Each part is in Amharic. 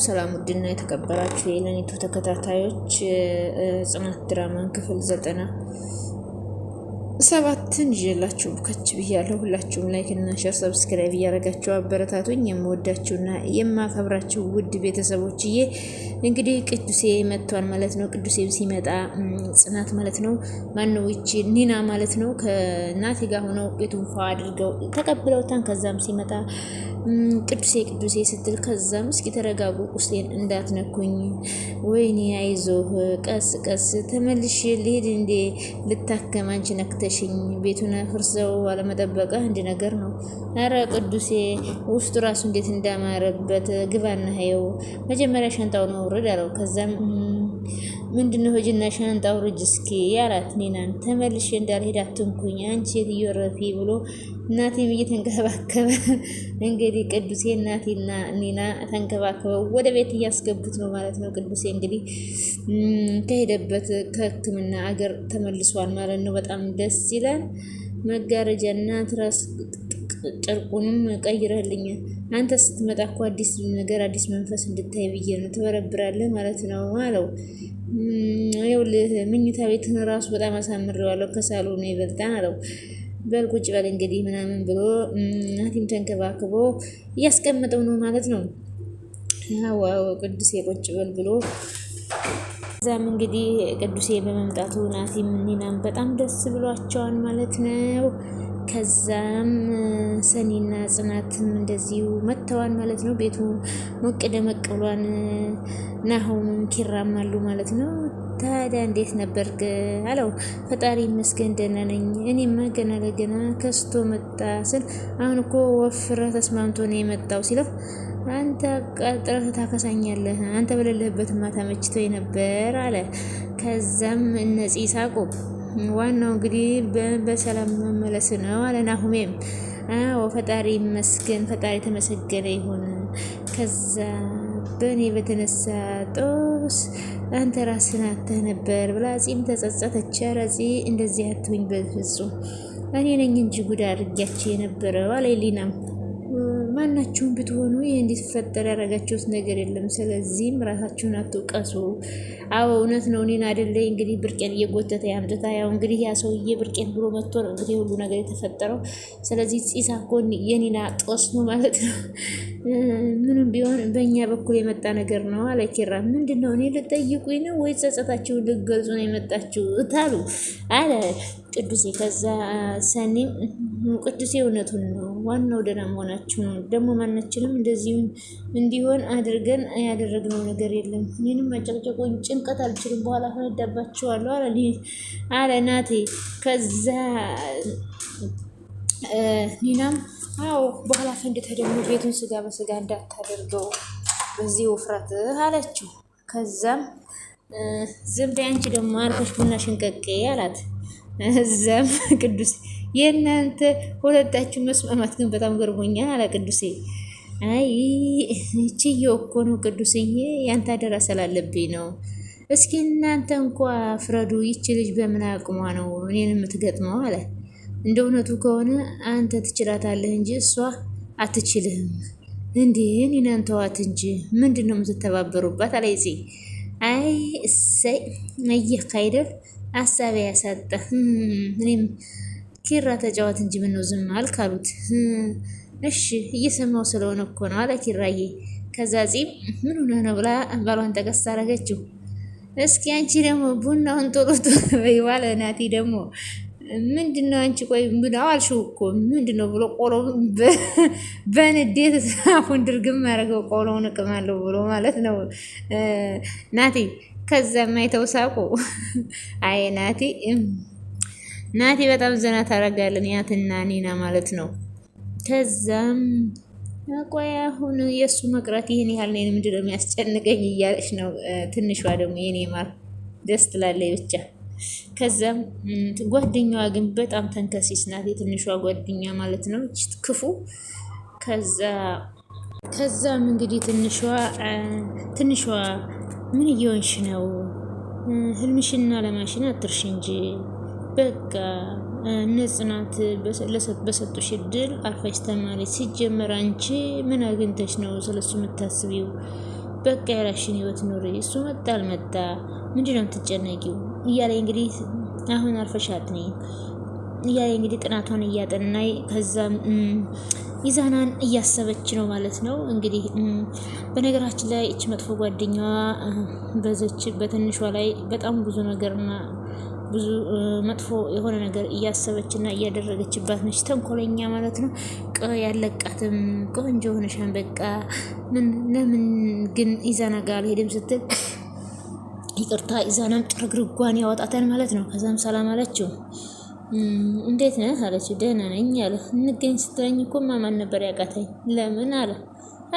ሰላም ውድና የተከበራችሁ የለኒቱ ተከታታዮች ጽናት ድራማን ክፍል 97ን ይዤላችሁ ከች ብያለሁ። ሁላችሁም ላይክ እና ሼር ሰብስክራይብ እያደረጋችሁ አበረታቱኝ። የምወዳችሁና የማከብራችሁ ውድ ቤተሰቦችዬ እንግዲህ ቅዱሴ መጥቷል ማለት ነው። ቅዱሴ ሲመጣ ጽናት ማለት ነው ማነው ይቺ ኒና ማለት ነው ከናቲ ጋር ሆነው ቤቱን ፏ አድርገው ተቀብለውታን ከዛም ሲመጣ ቅዱሴ ስትል ከዛም እስኪ ተረጋጉ ቁስሌን እንዳትነኩኝ፣ ወይኔ አይዞህ ቀስ ቀስ ተመልሼ ልሄድ እንዴ ልታከም አንቺ ነክተሽኝ ቤቱን ፍርሰው አለመጠበቃ እንዲ ነገር ነው። አረ ቅዱሴ ውስጡ ራሱ እንዴት እንዳማረበት ግባና ሀየው መጀመሪያ ሻንጣውን አውርድ አለው። ከዛም ምንድነው ሆጅና ሻንጣው ርጅ እስኪ ያላት ኒናን ተመልሼ እንዳልሄድ አትንኩኝ አንቺ ሴትዮ ረፊ ብሎ እናቴም እየተንከባከበ እንግዲህ ቅዱሴ እናቴና ኒና ተንከባከበው ወደ ቤት እያስገቡት ነው ማለት ነው። ቅዱሴ እንግዲህ ከሄደበት ከሕክምና አገር ተመልሷል ማለት ነው። በጣም ደስ ይላል። መጋረጃና ትራስ ጨርቁንም ቀይረልኝ አንተ ስትመጣ እኮ አዲስ ነገር አዲስ መንፈስ እንድታይ ብዬ ነው ትበረብራለህ ማለት ነው አለው። ይኸውልህ መኝታ ቤትን ራሱ በጣም አሳምሬዋለሁ ከሳሎኑ ይበልጣል አለው። በል ቁጭ በል እንግዲህ ምናምን ብሎ ናቲም ተንከባክቦ እያስቀመጠው ነው ማለት ነው። ዋው ቅዱሴ ቁጭ በል ብሎ እዛም እንግዲህ ቅዱሴ በመምጣቱ ናቲም ኒናም በጣም ደስ ብሏቸዋል ማለት ነው። ከዛም ሰኒና ጽናትም እንደዚሁ መጥተዋል ማለት ነው። ቤቱ ሞቅ ደመቅ ብሏን ናሆምም ኪራም አሉ ማለት ነው። ታዲያ እንዴት ነበርክ አለው። ፈጣሪ ይመስገን ደህና ነኝ። እኔማ ገና ለገና ከስቶ መጣ ስል አሁን እኮ ወፍረ ተስማምቶ ነው የመጣው ሲለው አንተ ቀጥረህ ታከሳኛለህ አንተ በሌለህበት ማታ መችቶኝ ነበር አለ። ከዛም እነፂ ሳቁ። ዋናው እንግዲህ በሰላም መመለስ ነው አለ ናሆሜም። አዎ ፈጣሪ ይመስገን ፈጣሪ ተመሰገነ ይሁን። ከዛ በእኔ በተነሳ ጦስ አንተ ራስህን አተህ ነበር ብላ ጺም ተጸጸተች። ኧረ እንደዚህ አትሁኝ በፍጹም እኔ ነኝ እንጂ ጉድ አድርጊያቸው የነበረው አለ ሊናም። ማናችሁም ብትሆኑ ይህ እንዲፈጠር ያደረጋችሁት ነገር የለም። ስለዚህም ራሳችሁን አትውቀሱ። አዎ እውነት ነው። እኔን አይደለ እንግዲህ ብርቄን እየጎተተ ያምጥታ ያው እንግዲህ ያ ሰውዬ ብርቄን ብሎ መጥቶ ነው እንግዲህ ሁሉ ነገር የተፈጠረው። ስለዚህ ፂሳ ኮን የኒና ጦስ ነው ማለት ነው። ምንም ቢሆን በእኛ በኩል የመጣ ነገር ነው አለ ኪራ። ምንድን ነው እኔ ልጠይቁኝ ነው ወይ ጸጸታችሁን ልገልጹ ነው የመጣችሁት አሉ አለ ቅዱሴ። ከዛ ሰኒም ቅዱሴ እውነቱን ነው ዋናው ደህና መሆናችሁ ነው። ደግሞ ማናችንም እንደዚሁ እንዲሆን አድርገን ያደረግነው ነገር የለም። እኔንም አጨቅጨቆኝ ጭንቀት አልችልም በኋላ ፈነዳባችኋለሁ አለ ናቴ። ከዛ ኒናም አዎ በኋላ ፈንድተህ ደግሞ ቤቱን ስጋ በስጋ እንዳታደርገው በዚህ ውፍረት አለችው። ከዛም ዝም በይ አንቺ ደግሞ አልፈሽ ቡና ሽንቀቄ አላት። እዛም ቅዱሴ የእናንተ ሁለታችሁ መስማማት ግን በጣም ገርሞኛል አለ ቅዱሴ። አይ ችዬው እኮ ነው ቅዱስዬ ያንተ አደራ ስላለብኝ ነው። እስኪ እናንተ እንኳ ፍረዱ። ይቺ ልጅ በምን አቅሟ ነው እኔን የምትገጥመው አለ። እንደ እውነቱ ከሆነ አንተ ትችላታለህ እንጂ እሷ አትችልህም። እንዴ እኔን ተዋት እንጂ ምንድን ነው የምትተባበሩባት አለ ይዜ። አይ እሰይ አየህ አይደል ሀሳቤ ያሳጣ። እኔም ኪራ ተጫዋት እንጂ ምነው ዝም አልክ አሉት። እሺ እየሰማው ስለሆነ እኮ ነው አለ ኪራዬ። ከዛ ጺም ምን ሆነ ነው ብላ ባሏን ተቀስ አረገችው። እስኪ አንቺ ደግሞ ቡናውን ጦሎት በይ ባለ ናቲ ደግሞ ምንድነው አንቺ ቆይ ምናው አልሽው እኮ ምንድነው ብሎ ቆሎ በንዴት አፉን ድርግም ያደረገው ቆሎውን እቅማለሁ ብሎ ማለት ነው ናቲ። ከዛ ማይተው ሳቁ። አይ ናቲ በጣም ዘና ታረጋለን ያትና ኒና ማለት ነው። ከዛም ቆይ አሁን የእሱ መቅረት ይህን ያህል ነው ምንድነው የሚያስጨንቀኝ እያለች ነው ትንሿ ደግሞ የኔ ማር ደስ ትላለች ብቻ። ከዛም ጓደኛዋ ግን በጣም ተንከሲስ ናት የትንሿ ጓደኛ ማለት ነው ክፉ። ከዛም እንግዲህ ትንሿ ምን እየሆንሽ ነው? ህልምሽና ለማሽን አትርሽ እንጂ በቃ ነጽናት በሰጡሽ እድል አርፈሽ ተማሪ። ሲጀመር አንቺ ምን አግኝተሽ ነው ስለሱ የምታስቢው? በቃ የራስሽን ህይወት ኑሪ፣ እሱ መጣ አልመጣ ምንድነው የምትጨነቂው እያለ እንግዲህ አሁን አርፈሻት ነኝ እያለ እንግዲህ ጥናቷን እያጠናይ ከዛም ኢዛናን እያሰበች ነው ማለት ነው። እንግዲህ በነገራችን ላይ እች መጥፎ ጓደኛዋ በዘች በትንሿ ላይ በጣም ብዙ ነገርና ብዙ መጥፎ የሆነ ነገር እያሰበችና እያደረገችባት ነች። ተንኮለኛ ማለት ነው። ያለቃትም ቆንጆ ሆነሻን በቃ ለምን ግን ኢዛና ጋር አልሄድም ስትል ይቅርታ ኢዛናም ጥርግርጓን ያወጣታል ማለት ነው። ከዛም ሰላም አለችው። እንዴት ነህ አለችው። ደህና ነኝ አለ። እንገኝ ስትለኝ እኮ ማማን ነበር ያቃተኝ። ለምን አለ።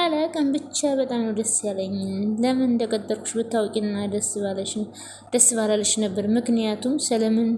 አላውቅም ብቻ በጣም ነው ደስ ያለኝ። ለምን እንደቀጠርኩሽ ብታውቂና ደስ ባላለሽ ነበር። ምክንያቱም ስለምን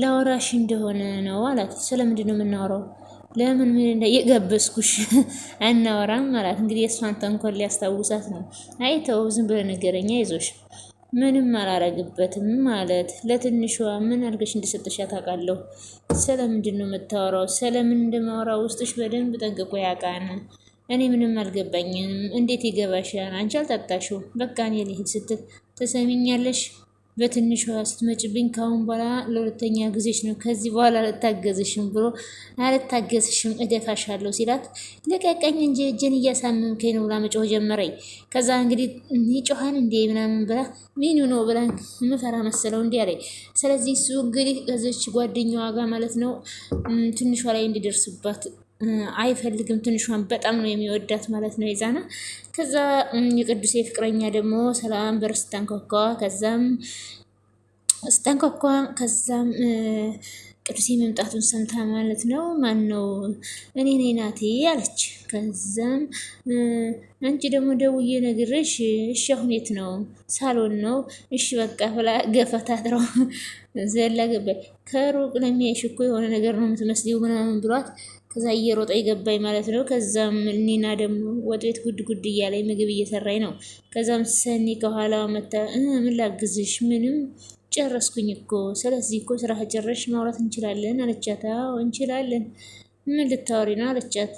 ላወራሽ እንደሆነ ነው አላት። ስለምንድን ነው የምናወራው? ለምን ምን የጋበዝኩሽ አናወራም አላት። እንግዲህ የእሷን ተንኮል ሊያስታውሳት ነው። አይተው ዝም ብለህ ነገረኛ ይዞሽ ምንም አላረግበትም ማለት ለትንሿ ምን አድርገሽ እንደሰጠሻት አውቃለሁ። ስለምንድን ነው የምታወራው? ስለምን እንደማወራው ውስጥሽ በደንብ ጠንቅቆ ያውቃል። እኔ ምንም አልገባኝም። እንዴት ይገባሻል? አንቺ አልጠጣሽው። በቃ እኔ ልሂድ ስትል ትሰሚኛለሽ? በትንሿ ስትመጭብኝ ካሁን በኋላ ለሁለተኛ ጊዜሽ ነው። ከዚህ በኋላ አልታገዝሽም ብሎ አልታገዝሽም እደፋሻለሁ ሲላት ልቀቀኝ እንጂ እጄን እያሳመምከኝ ነው ብላ መጮህ ጀመረኝ። ከዛ እንግዲህ ይጮሃን እንዴ ምናምን ብላ ሚኑ ነው ብላ ምፈራ መሰለው እንዲ አለኝ። ስለዚህ እሱ እንግዲህ ከዚች ጓደኛዋ ጋር ማለት ነው ትንሿ ላይ እንዲደርስባት አይፈልግም። ትንሿን በጣም ነው የሚወዳት ማለት ነው ኢዛና። ከዛ የቅዱሴ ፍቅረኛ ደግሞ ሰላም በር ስታንኳኳ ከዛም ቅዱሴ መምጣቱን ሰምታ ማለት ነው ማን ነው? እኔ ነኝ ናቴ አለች። ከዛም አንቺ ደግሞ ደውዬ ነግሬሽ እሺ አሁን የት ነው? ሳሎን ነው። እሺ በቃ ብላ ገፈታትረው ዘላ ገባይ። ከሩቅ ለሚያይሽ እኮ የሆነ ነገር ነው የምትመስሊው ምናምን ብሏት ከዛ እየሮጠ ይገባኝ ማለት ነው። ከዛም ኒና ደግሞ ወጥ ቤት ጉድ እያለ ምግብ እየሰራኝ ነው። ከዛም ሰኒ ከኋላ መታ ምን ላግዝሽ? ምንም ጨረስኩኝ እኮ። ስለዚህ እኮ ስራ ጨረሽ ማውራት እንችላለን አለቻት። አዎ እንችላለን። ምን ልታወሪ ነው አለቻት።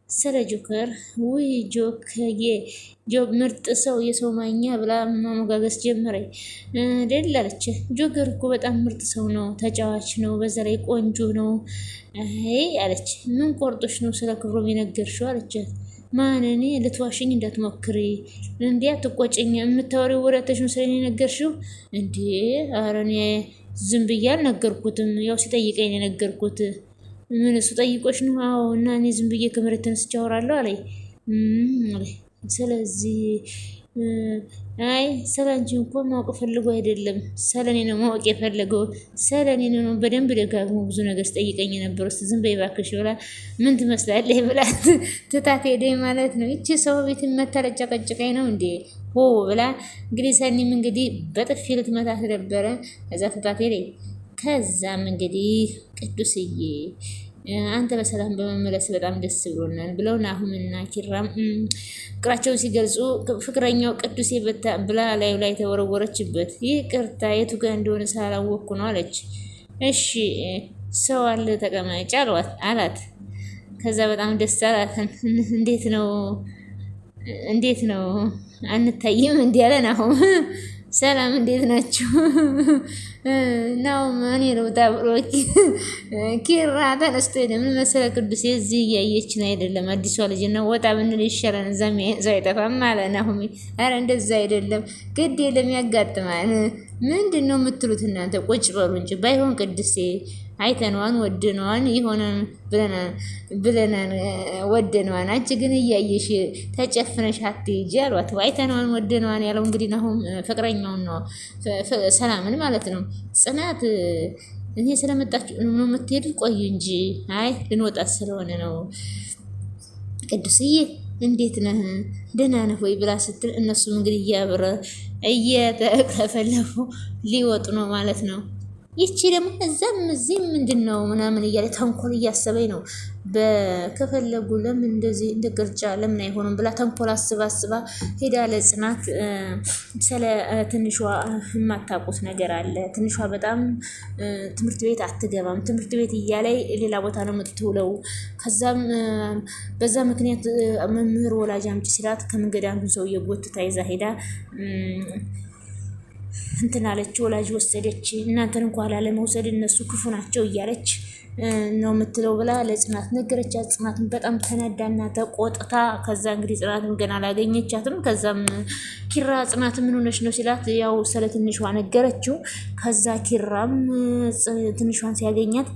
ስለ ጆከር። ውይ ጆብ ምርጥ ሰው የሰው ማኛ ብላ ማሞጋገስ ጀመረኝ። ደል አለች። ጆከር እኮ በጣም ምርጥ ሰው ነው፣ ተጫዋች ነው፣ በዛ ላይ ቆንጆ ነው። አይ አለች። ምን ቆርጦሽ ነው ስለ ክብሮም የነገርሽው አለቻት። ማን? እኔ? ልትዋሽኝ እንዳትሞክሪ እንዴ፣ አትቆጭኝ። የምታወሪው ወረተሽ ነው ስለኔ የነገርሽው እንዴ? ኧረ እኔ ዝም ብዬ አልነገርኩትም፣ ያው ሲጠይቀኝ ነው የነገርኩት። ምን እሱ ጠይቆሽ ነው? አዎ። እና እኔ ዝም ብዬ ከመሬት ተነስቼ አወራለሁ አለኝ። ስለዚህ አይ ሰላንቺ እንኳ ማወቅ ፈልጎ አይደለም፣ ሰለኔ ነው ማወቅ የፈለገው። ሰለኔ ነው በደንብ ደጋግሞ ብዙ ነገር ስጠይቀኝ የነበረው። እስኪ ዝም በይ እባክሽ ብላ ምን ትመስላለች ብላ ትታት ሄደኝ ማለት ነው። ይቺ ሰው ቤት መታለጫቀጭቀኝ ነው እንዴ ሆ ብላ እንግዲህ ሰኒም እንግዲህ በጥፊ ልትመታት ነበረ። እዛ ትታት ሄደኝ። ከዛም እንግዲህ ቅዱስዬ አንተ በሰላም በመመለስ በጣም ደስ ብሎናል ብለው ናሁምና ኪራም ፍቅራቸውን ሲገልጹ ፍቅረኛው ቅዱሴ ብላ ላዩ ላይ ተወረወረችበት። ይህ ቅርታ የቱ ጋር እንደሆነ ሳላወቅኩ ነው አለች። እሺ ሰው አለ ተቀማጭ አላት። ከዛ በጣም ደስ አላት። እንዴት ነው አንታይም እንዲህ አለ ናሁም። ሰላም እንዴት ናችሁ? ናው ማን ነው ታብሮ ኪራ ተነስቶ ምን መሰለ ቅዱስ እዚህ እያየችን አይደለም አዲሷ ልጅ ነው። ወጣ ብንል ይሻላል እዛም ሰው አይጠፋም ማለት ነው። አረ እንደዛ አይደለም ግድ የለም ያጋጥማል። ምንድን ነው የምትሉት እናንተ? ቁጭ በሉ እንጂ ባይሆን ቅዱሴ አይተነዋን ወደነዋን ይሆነ ብለናን ወደነዋን። አንቺ ግን እያየሽ ተጨፍነሽ አትሄጂ አሏት። አይተነዋን ወደነዋን ያለው እንግዲህ ነው ፍቅረኛውን ነው ሰላምን ማለት ነው። ጽናት እኔ ስለመጣችሁ ነው የምትሄዱ? ቆዩ እንጂ አይ ልንወጣት ስለሆነ ነው። ቅዱስዬ እንዴት ነህ? ደህና ነህ ወይ ብላ ስትል እነሱም እንግዲህ እየተከፈለፉ ሊወጡ ነው ማለት ነው። ይቺ ደግሞ እዛም እዚህም ምንድነው ምናምን እያለ ተንኮል እያሰበኝ ነው። ከፈለጉ ለምን እንደዚህ እንደ ቅርጫ ለምን አይሆንም ብላ ተንኮል አስባ ሄዳ ለጽናት ስለ ትንሿ የማታውቁት ነገር አለ። ትንሿ በጣም ትምህርት ቤት አትገባም። ትምህርት ቤት እያላይ ሌላ ቦታ ነው የምትውለው። ከዛም በዛ ምክንያት መምህር ወላጅ አምጪ ሲላት ከመንገድ አንዱን ሰውዬ ጎትታ ይዛ ሄዳ እንትን አለች። ወላጅ ወሰደች። እናንተን እንኳን ላለመውሰድ እነሱ ክፉ ናቸው እያለች ነው የምትለው ብላ ለጽናት ነገረቻት። ጽናትን በጣም ተናዳና ተቆጥታ ከዛ እንግዲህ ጽናትን ገና አላገኘቻትም። ከዛም ኪራ ጽናት ምን ሆነች ነው ሲላት ያው ስለ ትንሿ ነገረችው። ከዛ ኪራም ትንሿን ሲያገኛት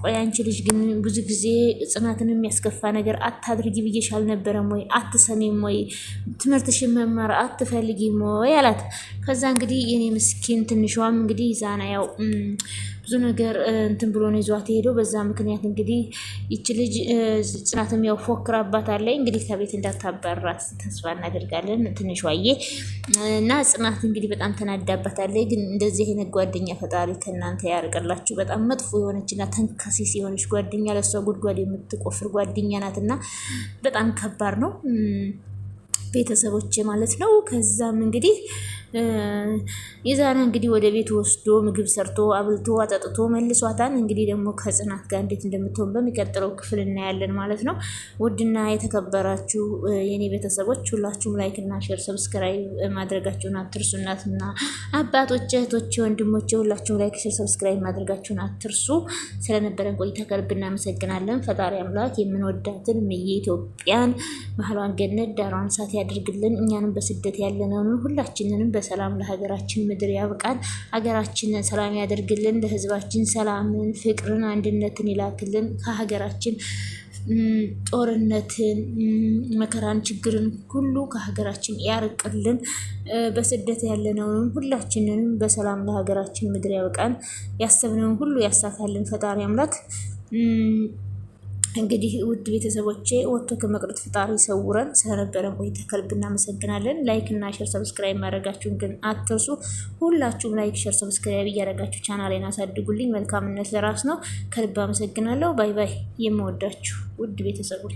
ቆይ አንቺ ልጅ ግን ብዙ ጊዜ ጽናትን የሚያስከፋ ነገር አታድርጊ ብዬሽ አልነበረም ወይ? አትሰሚም ወይ? ትምህርትሽን መማር አትፈልጊም ወይ አላት። ከዛ እንግዲህ የኔ ምስኪን ትንሿም እንግዲህ ዛና ያው ብዙ ነገር እንትን ብሎ ነው ይዟት ሄዶ። በዛ ምክንያት እንግዲህ ይች ልጅ ጽናትም ያው ፎክራባታለች። እንግዲህ ከቤት እንዳታባራት ተስፋ እናደርጋለን ትንሿዬ እና ጽናት እንግዲህ በጣም ተናዳባታለች። ግን እንደዚህ አይነት ጓደኛ ፈጣሪ ከእናንተ ያርቅላችሁ። በጣም መጥፎ የሆነችና ተንከሲስ የሆነች ጓደኛ ለሷ ጉድጓድ የምትቆፍር ጓደኛ ናትና በጣም ከባድ ነው ቤተሰቦች ማለት ነው። ከዛም እንግዲህ የዛሬ እንግዲህ ወደ ቤት ወስዶ ምግብ ሰርቶ አብልቶ አጠጥቶ መልሷታል። እንግዲህ ደግሞ ከጽናት ጋር እንዴት እንደምትሆን በሚቀጥለው ክፍል እናያለን ማለት ነው። ውድና የተከበራችሁ የኔ ቤተሰቦች ሁላችሁም ላይክ እና ሼር ሰብስክራይብ ማድረጋችሁን አትርሱ። እናትና አባቶች፣ እህቶች፣ ወንድሞች ሁላችሁም ላይክ ሼር ሰብስክራይብ ማድረጋችሁን አትርሱ። ስለነበረን ቆይታ ከልብ እናመሰግናለን። ፈጣሪ አምላክ የምንወዳትን የኢትዮጵያን ባህሏን ገነት ዳሯን ሳት ያድርግልን። እኛንም በስደት ያለነውን ሁላችንንም በሰላም ለሀገራችን ምድር ያብቃን። ሀገራችንን ሰላም ያደርግልን። ለሕዝባችን ሰላምን፣ ፍቅርን፣ አንድነትን ይላክልን። ከሀገራችን ጦርነትን፣ መከራን፣ ችግርን ሁሉ ከሀገራችን ያርቅልን። በስደት ያለነውን ሁላችንንም በሰላም ለሀገራችን ምድር ያብቃን። ያሰብነውን ሁሉ ያሳካልን ፈጣሪ አምላክ። እንግዲህ ውድ ቤተሰቦቼ ወጥቶ ከመቅረት ፈጣሪ ሰውረን። ስለነበረን ቆይታ ከልብ እናመሰግናለን። ላይክ እና ሼር ሰብስክራይብ ማድረጋችሁን ግን አትርሱ። ሁላችሁም ላይክ ሼር ሰብስክራይብ እያደረጋችሁ ቻናሌን አሳድጉልኝ። መልካምነት ለራስ ነው። ከልብ አመሰግናለሁ። ባይ ባይ። የምወዳችሁ ውድ ቤተሰቦች